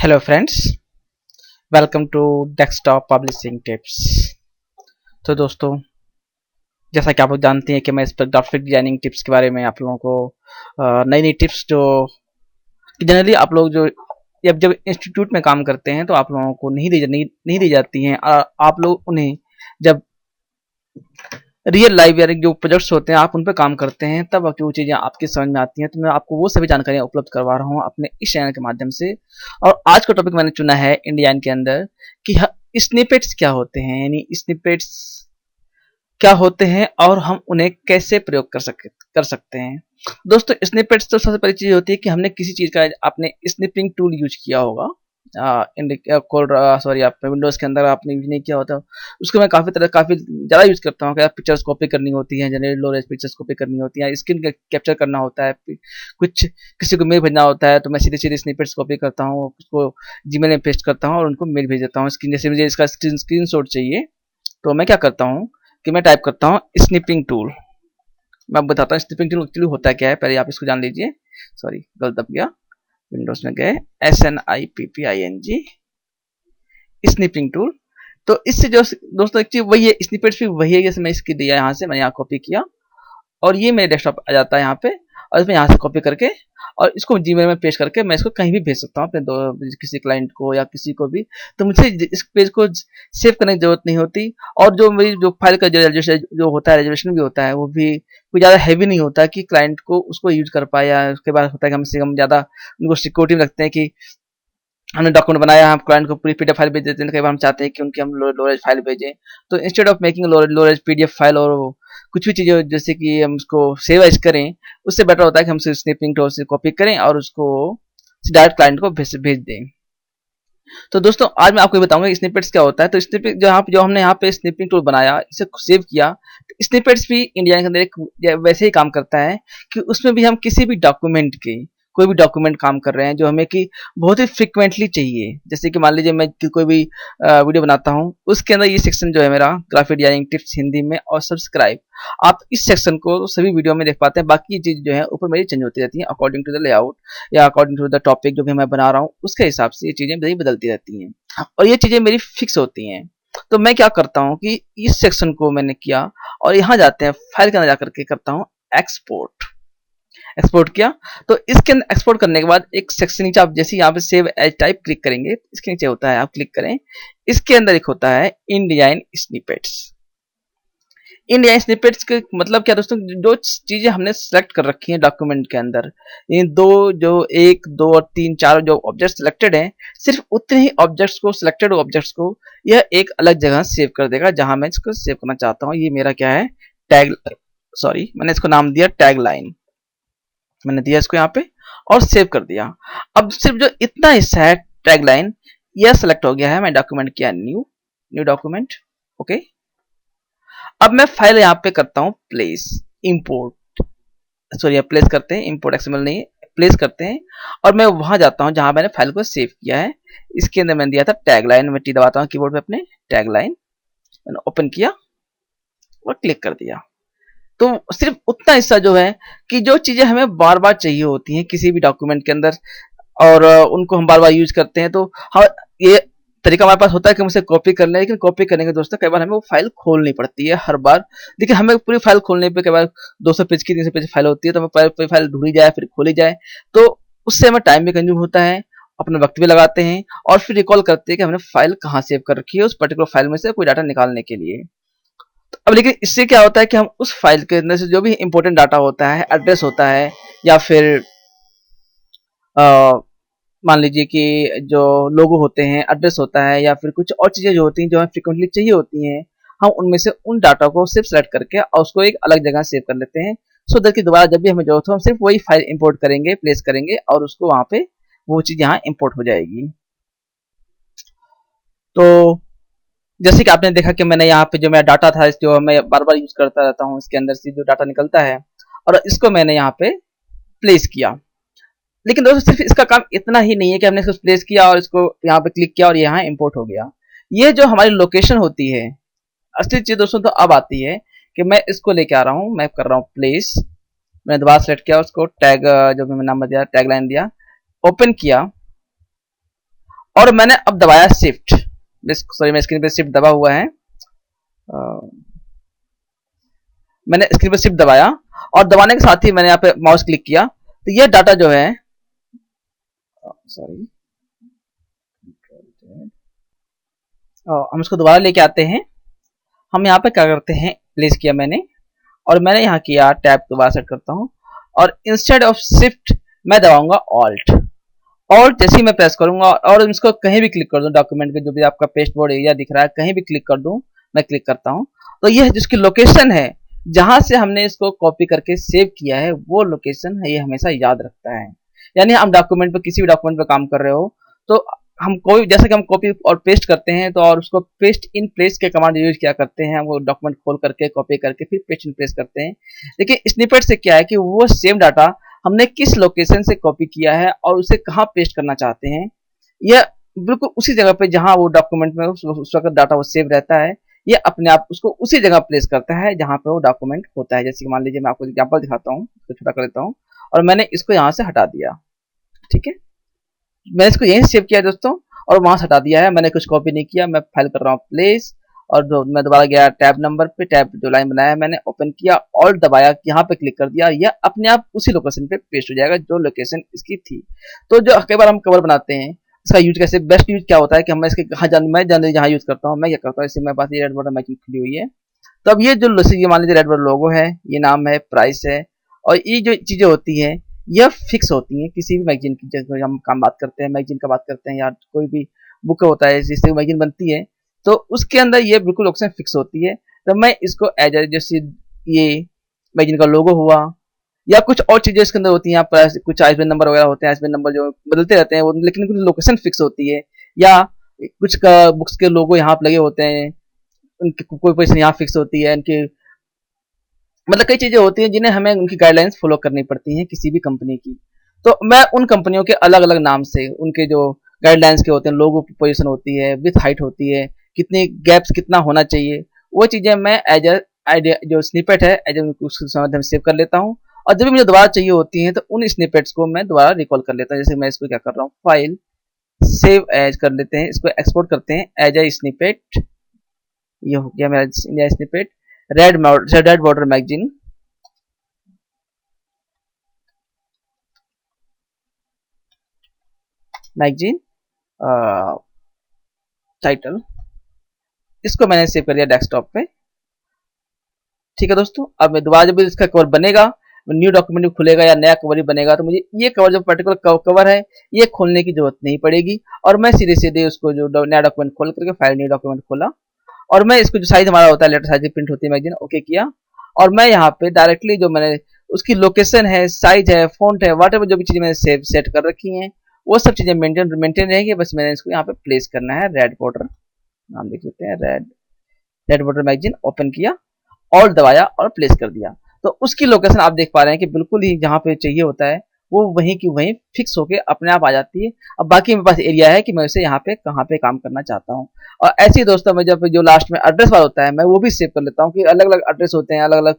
Hello friends, welcome to desktop publishing tips. तो दोस्तों, जैसा कि आप लोग जानते हैं कि मैं इस पर ग्राफिक डिजाइनिंग टिप्स के बारे में आप लोगों को नई नई टिप्स जो जनरली आप लोग जो जब जब इंस्टीट्यूट में काम करते हैं तो आप लोगों को नहीं दी जाती हैं। आप लोग उन्हें जब रियल लाइफ या जो प्रोजेक्ट्स होते हैं आप उन पर काम करते हैं तब जो चीज़ें आपकी समझ में आती हैं, तो मैं आपको वो सभी जानकारियाँ उपलब्ध करवा रहा हूँ अपने इस चैनल के माध्यम से। और आज का टॉपिक मैंने चुना है इंडियन के अंदर कि स्निपेट्स क्या होते हैं, यानी स्निपेट्स क्या होते हैं और हम उन्हें कैसे प्रयोग कर सकते हैं। दोस्तों, स्निपेट्स तो सबसे पहली चीज़ होती है कि हमने किसी चीज़ का आपने स्निपिंग टूल यूज किया होगा। सॉरी, आप विंडोज़ के अंदर आपने यूज नहीं किया होता। उसको मैं काफ़ी ज़्यादा यूज़ करता हूँ। क्या पिक्चर्स कॉपी करनी होती हैं, generally low res pictures copy करनी होती हैं, स्क्रीन कैप्चर करना होता है, कुछ किसी को मेल भेजना होता है, तो मैं सीधे सीधे स्निपेट्स कॉपी करता हूँ, उसको जीमेल में पेस्ट करता हूँ और उनको मेल भेज देता हूँ। जैसे मुझे इसका स्क्रीन चाहिए तो मैं क्या करता हूँ कि मैं टाइप करता हूँ स्निपिंग टूल। मैं बताता हूँ स्निपिंग टूल एक्चुअली होता क्या है, पहले आप इसको जान लीजिए। सॉरी, गलत दब गया। विंडोज में गए, SNIPPING स्निपिंग टूल। तो इससे जो दोस्तों एक चीज वही है, स्निपेट्स भी वही है। जैसे मैं इसकी दिया यहाँ से, मैंने यहाँ कॉपी किया और ये मेरे डेस्कटॉप आ जाता है यहाँ पे, और इसमें यहाँ से कॉपी करके और इसको जीमेल में पेस्ट करके मैं इसको कहीं भी भेज सकता हूँ, अपने किसी क्लाइंट को या किसी को भी। तो मुझे इस पेज को सेव करने की जरूरत नहीं होती। और जो मेरी जो फाइल का जो होता है, रेजोल्यूशन भी होता है, वो भी कोई ज़्यादा हैवी नहीं होता कि क्लाइंट को उसको यूज कर पाए। या उसके बाद होता है कि हम से हम ज़्यादा उनको सिक्योरिटी रखते हैं कि हमने डॉक्यूमेंट बनाया, हम क्लाइंट को पूरी पीडीएफ फाइल भेज देते हैं। कई बार हम चाहते हैं कि उनकी हम लोरेज फाइल भेजें, तो instead of making low res PDF file और कुछ भी चीज़ें जैसे कि हम उसको सेव एज करें, उससे बेटर होता है कि हम सिर्फ स्निपिंग टूल से कॉपी करें और उसको डायरेक्ट क्लाइंट को भेज दें। तो दोस्तों, आज मैं आपको ये बताऊंगा स्निपेट्स क्या होता है। तो स्निपिंग जो हमने यहाँ पे स्निपिंग टूल बनाया, इसे सेव किया, तो स्निपेट्स भी इंडिया के अंदर एक वैसे ही काम करता है कि उसमें भी हम किसी भी डॉक्यूमेंट के कोई भी डॉक्यूमेंट काम कर रहे हैं जो हमें कि बहुत ही फ्रिक्वेंटली चाहिए। जैसे कि मान लीजिए मैं कोई भी वीडियो बनाता हूँ, उसके अंदर ये सेक्शन जो है मेरा ग्राफिक डिजाइनिंग टिप्स हिंदी में और सब्सक्राइब, आप इस सेक्शन को सभी वीडियो में देख पाते हैं। बाकी चीज जो है ऊपर मेरी चेंज होती रहती है अकॉर्डिंग टू द लेआउट या अकॉर्डिंग टू द टॉपिक जो भी मैं बना रहा हूँ, उसके हिसाब से ये चीजें मेरी बदलती रहती हैं और ये चीजें मेरी फिक्स होती हैं। तो मैं क्या करता हूँ कि इस सेक्शन को मैंने किया और यहाँ जाते हैं फाइल के अंदर जाकर के करता हूँ एक्सपोर्ट। एक्सपोर्ट किया, तो इसके अंदर एक्सपोर्ट करने के बाद एक सेक्शन नीचे आप जैसे यहाँ पे सेव एज टाइप क्लिक करेंगे, इसके नीचे होता है, आप क्लिक करें, इसके अंदर एक होता है इंडियन स्निपेट्स। इंडियन स्निपेट्स के मतलब क्या दोस्तों, जो चीजें हमने सेलेक्ट कर रखी हैं डॉक्यूमेंट के अंदर, ये दो जो एक दो और तीन चार जो ऑब्जेक्ट सिलेक्टेड हैं, सिर्फ उतने ही ऑब्जेक्ट्स को, सिलेक्टेड ऑब्जेक्ट्स को यह एक अलग जगह सेव कर देगा जहां मैं इसको सेव करना चाहता हूं। ये मेरा क्या है, टैग, सॉरी मैंने इसको नाम दिया टैग लाइन। मैंने दिया इसको यहाँ पे और सेव कर दिया। अब सिर्फ जो इतना हिस्सा है टैग लाइन, यह सेलेक्ट हो गया है। मैं डॉक्यूमेंट किया न्यू, न्यू डॉक्यूमेंट, ओके। अब मैं फाइल यहाँ पे करता हूँ प्लेस, इंपोर्ट, सॉरी प्लेस करते हैं, इंपोर्ट एक्सएमएल नहीं, प्लेस करते हैं। और मैं वहां जाता हूँ जहां मैंने फाइल को सेव किया है। इसके अंदर मैंने दिया था टैग लाइन, मैं टी दबाता हूँ कीबोर्ड पे अपने, टैग लाइन मैंने ओपन किया और क्लिक कर दिया। तो सिर्फ उतना हिस्सा जो है कि जो चीजें हमें बार बार चाहिए होती हैं किसी भी डॉक्यूमेंट के अंदर और उनको हम बार बार यूज करते हैं, तो हम ये तरीका हमारे पास होता है कि हम उसे कॉपी कर लें। लेकिन कॉपी करने के दोस्तों कई बार हमें वो फाइल खोलनी पड़ती है हर बार। देखिए, हमें पूरी फाइल खोलने पे कई बार 200 पेज की 300 पेज फाइल होती है, तो हमें पूरी फाइल ढूंढी जाए फिर खोली जाए, तो उससे हमें टाइम भी कंज्यूम होता है, अपना वक्त भी लगाते हैं और फिर रिकॉल करते हैं कि हमने फाइल कहाँ सेव कर रखी है उस पर्टिकुलर फाइल में से कोई डाटा निकालने के लिए। अब लेकिन इससे क्या होता है कि हम उस फाइल के अंदर से जो भी इंपॉर्टेंट डाटा होता है, एड्रेस होता है, या फिर मान लीजिए कि जो लोगो होते हैं, एड्रेस होता है, या फिर कुछ और चीज़ें जो होती हैं जो हमें फ्रिक्वेंटली चाहिए होती हैं, हम उनमें से उन डाटा को सिर्फ सेलेक्ट करके और उसको एक अलग जगह सेव कर लेते हैं। सो दैट कि दोबारा जब भी हमें जरूरत हो हम सिर्फ वही फाइल इंपोर्ट करेंगे, प्लेस करेंगे और उसको वहाँ पे वो चीज़ यहाँ इंपोर्ट हो जाएगी। तो जैसे कि आपने देखा कि मैंने यहाँ पे जो मेरा डाटा था, जो मैं बार बार यूज करता रहता हूँ, इसके अंदर से जो डाटा निकलता है और इसको मैंने यहाँ पे प्लेस किया। लेकिन दोस्तों सिर्फ इसका काम इतना ही नहीं है कि हमने इसको प्लेस किया और इसको यहाँ पे क्लिक किया और यहाँ इंपोर्ट हो गया। ये जो हमारी लोकेशन होती है, असली चीज दोस्तों तो अब आती है कि मैं इसको लेके आ रहा हूँ, मैं कर रहा हूँ प्लेस, मैंने दोबारा सेलेक्ट किया उसको, टैग जो मैंने नाम दिया टैग लाइन दिया, ओपन किया और मैंने अब दबाया शिफ्ट, सॉरी मैं स्क्रीन पे शिफ्ट दबा हुआ है, मैंने स्क्रीन पे शिफ्ट दबाया और दबाने के साथ ही मैंने यहाँ पे माउस क्लिक किया, तो ये डाटा जो है, सॉरी हम इसको दोबारा लेके आते हैं। हम यहाँ पे क्या करते हैं, प्लेस किया मैंने और मैंने यहाँ किया टैब, दोबारा सेट करता हूँ और इंस्टेड ऑफ शिफ्ट मैं दबाऊंगा ऑल्ट। ऑल्ट जैसे ही मैं प्रेस करूंगा और इसको कहीं भी क्लिक कर दूं, डॉक्यूमेंट के जो भी आपका पेस्ट बोर्ड एरिया दिख रहा है कहीं भी क्लिक कर दूं, मैं क्लिक करता हूं, तो यह जिसकी लोकेशन है जहां से हमने इसको कॉपी करके सेव किया है वो लोकेशन है, ये हमेशा याद रखता है। यानी हम डॉक्यूमेंट पे, किसी भी डॉक्यूमेंट पे काम कर रहे हो तो हम कोई, जैसे कि हम कॉपी और पेस्ट करते हैं तो और उसको पेस्ट इन प्लेस के कमांड यूज क्या करते हैं, वो डॉक्यूमेंट खोल करके कॉपी करके फिर पेस्ट इन प्लेस करते हैं। लेकिन स्निपेट से क्या है कि वो सेम डाटा हमने किस लोकेशन से कॉपी किया है और उसे कहाँ पेस्ट करना चाहते हैं, यह बिल्कुल उसी जगह पे जहां वो डॉक्यूमेंट में उस वक्त डाटा वो सेव रहता है, ये अपने आप उसको उसी जगह प्लेस करता है जहां पे वो डॉक्यूमेंट होता है। जैसे कि मान लीजिए मैं आपको एग्जांपल दिखाता हूँ, तो छोटा कर लेता हूँ और मैंने इसको यहाँ से हटा दिया, ठीक है, मैंने इसको यहीं सेव किया दोस्तों और वहां से हटा दिया है, मैंने कुछ कॉपी नहीं किया। मैं फाइल कर रहा हूँ प्लेस और मैं दोबारा गया टैब नंबर पे, टैब जो लाइन बनाया मैंने ओपन किया, ऑल्ट दबाया, यहाँ पे क्लिक कर दिया, यह अपने आप उसी लोकेशन पे पेस्ट हो जाएगा जो लोकेशन इसकी थी। तो जो कई बार हम कवर बनाते हैं, इसका यूज कैसे, बेस्ट यूज क्या होता है कि हम इसके कहाँ मैं जनरली जहाँ यूज करता हूँ, मैं क्या करता हूँ, इससे मेरे पास ये रेड बटन मैचिंग खुली हुई है, तो अब ये जो ये मान लीजिए रेड बटन लोगो है, ये नाम है, प्राइस है, और ये जो चीजें होती है यह फिक्स होती हैं किसी भी मैगजीन की। जब हम काम बात करते हैं, मैगजीन का बात करते हैं या कोई भी बुक होता है जिससे मैगजीन बनती है, तो उसके अंदर ये बिल्कुल ऑप्शन फिक्स होती है। तो मैं इसको एज जैसे ये मैगजीन का लोगो हुआ या कुछ और चीजें इसके अंदर होती हैं, यहाँ पर कुछ आईएसबीएन नंबर वगैरह होते हैं, आईएसबीएन नंबर जो बदलते रहते हैं वो, लेकिन कुछ लोकेशन फिक्स होती है, या कुछ का बुक्स के लोगो यहाँ पे लगे होते हैं, उनकी कोई पोजीशन यहाँ फिक्स होती है, उनकी मतलब कई चीजें होती हैं जिन्हें हमें उनकी गाइडलाइंस फॉलो करनी पड़ती हैं किसी भी कंपनी की। तो मैं उन कंपनियों के अलग अलग नाम से, उनके जो गाइडलाइंस के होते हैं, लोगो की पोजीशन होती है, विथ हाइट होती है, कितनी गैप्स कितना होना चाहिए, वो चीजें मैं एज आइडिया जो स्निपेट है एज उसके माध्यम से सेव कर लेता हूँ। और जब भी मुझे दोबारा चाहिए होती है तो उन स्निपेट्स को मैं दोबारा रिकॉल कर लेता हूँ। जैसे मैं इसको क्या कर रहा हूँ, फाइल सेव एज कर लेते हैं, इसको एक्सपोर्ट करते हैं एज ए स्निपेट, ये हो गया मेरा India snippet, red border magazine, magazine title, इसको मैंने सेव कर दिया डेस्कटॉप पे। ठीक है दोस्तों, अब मैं दोबारा जब भी इसका कवर बनेगा, न्यू डॉक्यूमेंट खुलेगा या नया कवर ही बनेगा, तो मुझे ये कवर जो पर्टिकुलर कवर है ये खोलने की जरूरत नहीं पड़ेगी और मैं सीधे सीधे उसको जो नया डॉक्यूमेंट खोल करके फाइल न्यू डॉक्यूमेंट खोला और मैं इसको जो साइज हमारा होता है, लेटर साइज की प्रिंट होती है मैगजीन, ओके किया और मैं यहाँ पे डायरेक्टली जो मैंने उसकी लोकेशन है, साइज है, फॉन्ट है, वाट एवर जो भी चीजें मैंने सेव सेट कर रखी हैं वो सब चीजें मेंटेन रहेंगी। बस मैंने इसको यहाँ पे प्लेस करना है, रेड बॉर्डर नाम देख लेते हैं, रेड बॉर्डर मैगजीन, ओपन किया और दबाया और प्लेस कर दिया, तो उसकी लोकेशन आप देख पा रहे हैं कि बिल्कुल ही जहाँ पे चाहिए होता है वो वहीं की वहीं फिक्स होके अपने आप आ जाती है। अब बाकी मेरे पास एरिया है कि मैं उसे यहाँ पे कहाँ पे काम करना चाहता हूँ। और ऐसे ही दोस्तों मैं जब जो लास्ट में एड्रेस बार होता है मैं वो भी सेव कर लेता हूँ कि अलग अलग एड्रेस होते हैं, अलग अलग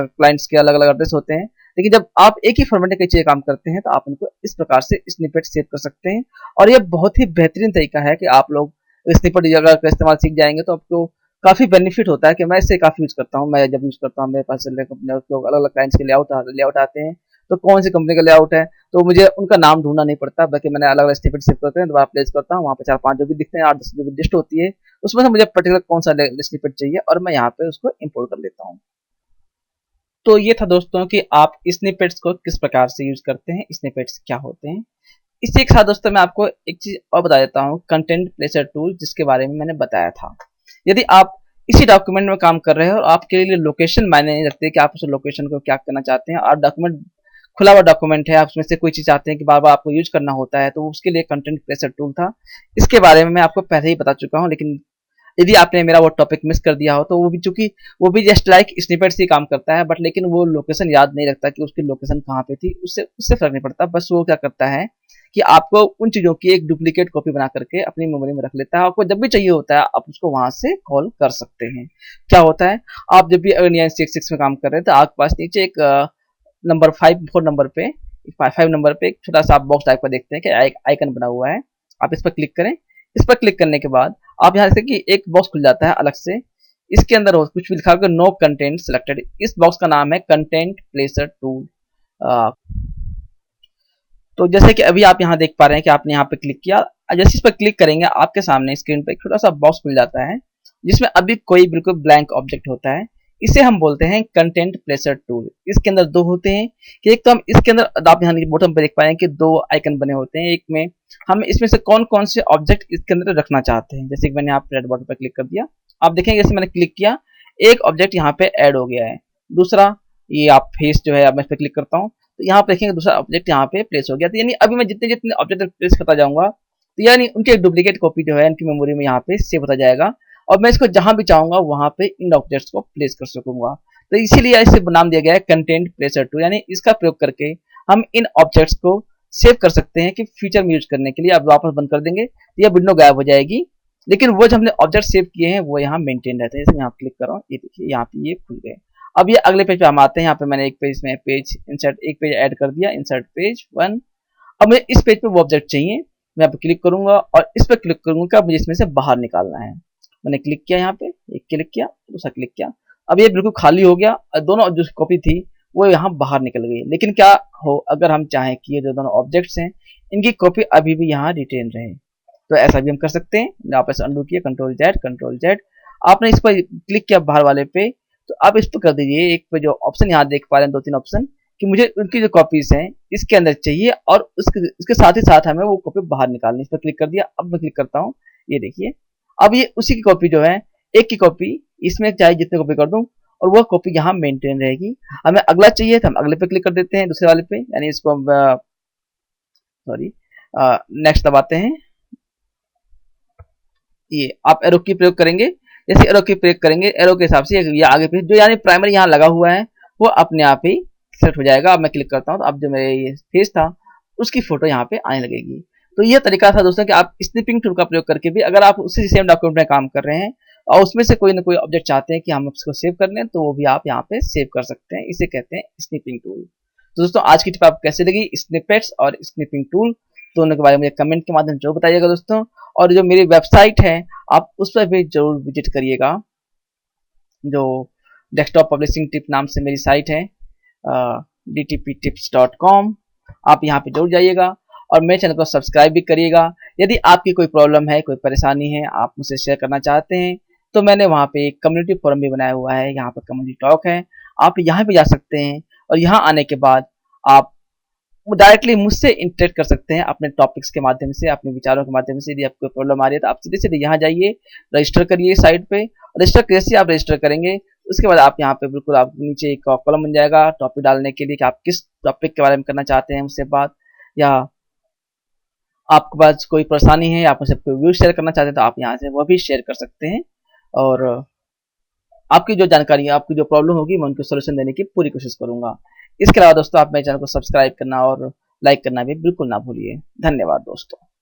क्लाइंट्स के अलग अलग एड्रेस होते हैं, लेकिन जब आप एक ही फॉर्मेट में कई चीजें काम करते हैं तो आप इनको इस प्रकार से स्निपेट सेव कर सकते हैं। और ये बहुत ही बेहतरीन तरीका है कि आप लोग स्निपेट अगर का इस्तेमाल सीख जाएंगे तो आपको काफी बेनिफिट होता है। कि मैं इसे काफी यूज करता हूँ, मैं जब यूज करता हूँ मेरे पास लोग अलग अलग क्लाइंट्स के लेआउट आते हैं, तो कौन सी कंपनी का लेआउट है तो मुझे उनका नाम ढूंढना नहीं पड़ता, बल्कि मैंने अलग अलग स्निपेट सेव करते हैं, दोबारा प्लेस करता हूँ, वहाँ पे 4-5 जो भी दिखते हैं, 8-10 जो भी लिस्ट होती है उसमें से मुझे पर्टिकुलर कौन सा स्निपेट चाहिए और मैं यहाँ पे उसको इम्पोर्ट कर लेता हूँ। तो ये था दोस्तों कि आप स्निपेट्स को किस प्रकार से यूज करते हैं, स्निपेट्स क्या होते हैं। इसी के साथ दोस्तों मैं आपको एक चीज और बता देता हूँ, कंटेंट प्लेसर टूल, जिसके बारे में मैंने बताया था। यदि आप इसी डॉक्यूमेंट में काम कर रहे हो और आपके लिए लोकेशन मायने नहीं रखते कि आप उस लोकेशन को क्या करना चाहते हैं, और डॉक्यूमेंट खुला हुआ डॉक्यूमेंट है, आप उसमें से कोई चीज चाहते हैं कि बार बार आपको यूज करना होता है, तो उसके लिए कंटेंट प्लेसर टूल था। इसके बारे में मैं आपको पहले ही बता चुका हूँ, लेकिन यदि आपने मेरा वो टॉपिक मिस कर दिया हो तो वो भी जस्ट लाइक स्निपेट से ही काम करता है, बट लेकिन वो लोकेशन याद नहीं रखता कि उसकी लोकेशन कहाँ पे थी, उससे उससे फर्क नहीं पड़ता। बस वो क्या करता है कि आपको उन चीजों की एक डुप्लीकेट कॉपी बना करके अपनी मेमोरी में रख लेता है, आपको जब भी चाहिए होता है आप उसको वहां से कॉल कर सकते हैं। क्या होता है, आप जब भी अगर नियर 6 में काम कर रहे हैं तो आपके पास नीचे एक नंबर 5 4 नंबर पे 5 नंबर पे एक छोटा सा बॉक्स टाइप का देखते हैं कि आइकन बना हुआ है, आप इस पर क्लिक करें। इस पर क्लिक करने के बाद आप यहाँ से कि एक बॉक्स खुल जाता है अलग से, इसके अंदर कुछ भी लिखा होगा नो कंटेंट सिलेक्टेड। इस बॉक्स का नाम है कंटेंट प्लेसर टूल। तो जैसे कि अभी आप यहाँ देख पा रहे हैं कि आपने यहाँ पे क्लिक किया, जैसे इस पर क्लिक करेंगे आपके सामने स्क्रीन पर एक छोटा सा बॉक्स खुल जाता है जिसमें अभी कोई बिल्कुल ब्लैंक ऑब्जेक्ट होता है। इसे हम बोलते हैं कंटेंट प्लेसर टूल। इसके अंदर दो होते हैं कि एक तो हम इसके अंदर आप यहाँ बॉटम पे देख पा रहे हैं कि दो आइकन बने होते हैं। एक में हम इसमें से कौन कौन से ऑब्जेक्ट इसके अंदर रखना चाहते हैं। जैसे कि मैंने यहाँ रेड बटन पर क्लिक कर दिया, आप देखेंगे जैसे मैंने क्लिक किया एक ऑब्जेक्ट यहाँ पे ऐड हो गया है। दूसरा ये आप फेस जो है, अब मैं इस पर क्लिक करता हूँ तो यहाँ पे देखेंगे दूसरा ऑब्जेक्ट यहाँ पे प्लेस हो गया। तो यानी अभी मैं जितने जितने ऑब्जेक्ट प्लेस करता जाऊंगा तो यानी उनकी एक डुप्लीकेट कॉपी जो है उनकी मेमोरी में यहाँ पे सेव होता जाएगा और मैं इसको जहां भी चाहूंगा वहां पे इन ऑब्जेक्ट्स को प्लेस कर सकूंगा। तो इसीलिए इसे नाम दिया गया है कंटेंट प्लेसर टूल। यानी इसका प्रयोग करके हम इन ऑब्जेक्ट्स को सेव कर सकते हैं कि फ्यूचर में यूज करने के लिए। अब वापस बंद कर देंगे तो यह विंडो गायब हो जाएगी, लेकिन वो जो हमने ऑब्जेक्ट सेव किए हैं वो यहाँ मेंटेन रहते हैं। जैसे मैं यहाँ क्लिक कर रहा हूँ, ये देखिए यहाँ पे ये खुल गए। अब ये अगले पेज पे हम आते हैं। यहाँ पे मैंने एक पेज में पेज इंसर्ट एक पेज ऐड कर दिया, इंसर्ट पेज 1। अब मुझे इस पेज पे वो ऑब्जेक्ट चाहिए, मैं यहाँ पे क्लिक करूंगा और इस पर क्लिक करूंगा कि मुझे इसमें से बाहर निकालना है। मैंने क्लिक किया, यहाँ पे एक क्लिक किया, दूसरा क्लिक किया, अब ये बिल्कुल खाली हो गया और दोनों जो कॉपी थी वो यहाँ बाहर निकल गई। लेकिन क्या हो अगर हम चाहें कि ये जो दोनों ऑब्जेक्ट्स हैं इनकी कॉपी अभी भी यहाँ रिटेन रहे, तो ऐसा भी हम कर सकते हैं। वापस अंडू किया, कंट्रोल जेड। आपने इस पर क्लिक किया बाहर वाले पे, तो आप इस पर कर दीजिए एक पे जो ऑप्शन यहाँ देख पा रहे हैं, दो तीन ऑप्शन कि मुझे उनकी जो कॉपीज हैं इसके अंदर चाहिए और उसके साथ ही साथ हमें वो कॉपी बाहर निकालनी। इस पर क्लिक कर दिया। अब मैं क्लिक करता हूँ, ये देखिए अब ये उसी की कॉपी जो है, एक की कॉपी इसमें चाहे जितने कॉपी कर दूं और वह कॉपी यहाँ मेंटेन रहेगी। हमें अगला चाहिए तो हम अगले पे क्लिक कर देते हैं, दूसरे वाले पे, यानी इसको सॉरी नेक्स्ट दबाते हैं। ये आप एरो की प्रयोग करेंगे, जैसे एरो की प्रयोग करेंगे एरो के हिसाब से ये आगे पे जो यानी प्राइमरी यहाँ लगा हुआ है वो अपने आप ही सेलेक्ट हो जाएगा। अब मैं क्लिक करता हूँ तो अब जो मेरे ये फेस था उसकी फोटो यहाँ पे आने लगेगी। तो ये तरीका था दोस्तों कि आप स्निपिंग टूल का प्रयोग करके भी अगर आप उसी सेम डॉक्यूमेंट में काम कर रहे हैं और उसमें से कोई ना कोई ऑब्जेक्ट चाहते हैं कि हम उसको सेव कर लें तो वो भी आप यहाँ पे सेव कर सकते हैं। इसे कहते हैं स्निपिंग टूल। तो दोस्तों आज की टिप आपको कैसी लगी, स्निपेट्स और स्निपिंग टूल दोनों के बारे में कमेंट के माध्यम से जरूर बताइएगा दोस्तों। और जो मेरी वेबसाइट है आप उस पर भी जरूर विजिट करिएगा, जो डेस्कटॉप पब्लिशिंग टिप नाम से मेरी साइट है dtptips.com। आप यहाँ पे जरूर जाइएगा और मेरे चैनल को सब्सक्राइब भी करिएगा। यदि आपकी कोई प्रॉब्लम है, कोई परेशानी है, आप मुझसे शेयर करना चाहते हैं तो मैंने वहाँ पे एक कम्युनिटी फोरम भी बनाया हुआ है, यहाँ पर कम्युनिटी टॉक है, आप यहाँ पे जा सकते हैं और यहाँ आने के बाद आप डायरेक्टली मुझसे इंटरेक्ट कर सकते हैं अपने टॉपिक्स के माध्यम से, अपने विचारों के माध्यम से। यदि आपको प्रॉब्लम आ रही है तो आप सीधे सीधे यहाँ जाइए, रजिस्टर करिए साइट पे। रजिस्टर जैसे आप रजिस्टर करेंगे उसके बाद आप यहाँ पे बिल्कुल आप नीचे एक कॉलम बन जाएगा टॉपिक डालने के लिए कि आप किस टॉपिक के बारे में करना चाहते हैं मुझसे बात, या आपके पास कोई परेशानी है, आप मुझसे कोई व्यू शेयर करना चाहते हैं तो आप यहाँ से वो भी शेयर कर सकते हैं। और आपकी जो जानकारी है, आपकी जो प्रॉब्लम होगी मैं उनको सोल्यूशन देने की पूरी कोशिश करूंगा। इसके अलावा दोस्तों आप मेरे चैनल को सब्सक्राइब करना और लाइक करना भी बिल्कुल ना भूलिए। धन्यवाद दोस्तों।